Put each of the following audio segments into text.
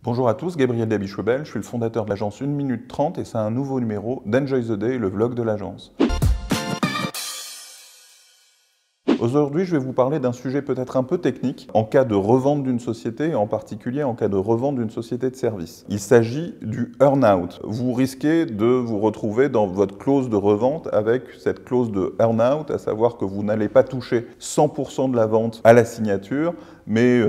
Bonjour à tous, Gabriel Dabichebel, je suis le fondateur de l'agence 1 minute 30 et c'est un nouveau numéro d'Enjoy the Day, le vlog de l'agence. Aujourd'hui, je vais vous parler d'un sujet peut-être un peu technique en cas de revente d'une société et en particulier en cas de revente d'une société de service. Il s'agit du earn-out. Vous risquez de vous retrouver dans votre clause de revente avec cette clause de earn-out, à savoir que vous n'allez pas toucher 100% de la vente à la signature, mais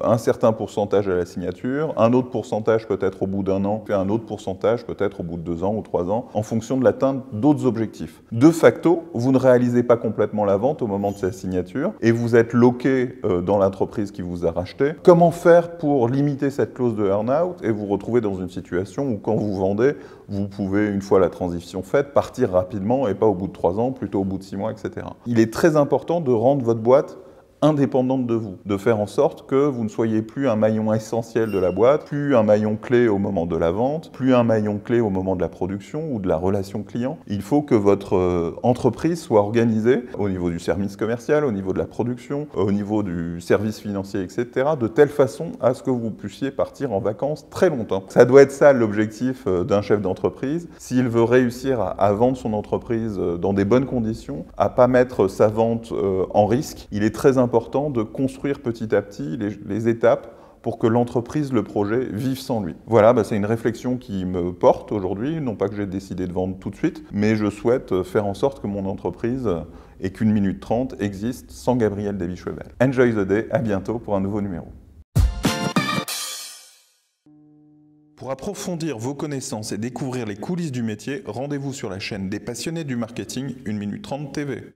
un certain pourcentage à la signature, un autre pourcentage peut-être au bout d'un an, et un autre pourcentage peut-être au bout de 2 ans ou 3 ans, en fonction de l'atteinte d'autres objectifs. De facto, vous ne réalisez pas complètement la vente au moment de sa signature et vous êtes loqué dans l'entreprise qui vous a racheté. Comment faire pour limiter cette clause de earn-out et vous retrouver dans une situation où quand vous vendez, vous pouvez, une fois la transition faite, partir rapidement et pas au bout de 3 ans, plutôt au bout de 6 mois, etc. Il est très important de rendre votre boîte indépendante de vous, de faire en sorte que vous ne soyez plus un maillon essentiel de la boîte, plus un maillon clé au moment de la vente, plus un maillon clé au moment de la production ou de la relation client. Il faut que votre entreprise soit organisée au niveau du service commercial, au niveau de la production, au niveau du service financier, etc., de telle façon à ce que vous puissiez partir en vacances très longtemps. Ça doit être ça l'objectif d'un chef d'entreprise. S'il veut réussir à vendre son entreprise dans des bonnes conditions, à ne pas mettre sa vente en risque, il est très important de construire petit à petit les étapes pour que l'entreprise, le projet, vive sans lui. Voilà, c'est une réflexion qui me porte aujourd'hui, non pas que j'ai décidé de vendre tout de suite, mais je souhaite faire en sorte que mon entreprise et qu'Une minute 30 existe sans Gabriel Dabichebel. Enjoy the day, à bientôt pour un nouveau numéro. Pour approfondir vos connaissances et découvrir les coulisses du métier, rendez-vous sur la chaîne des passionnés du marketing 1 minute 30 TV.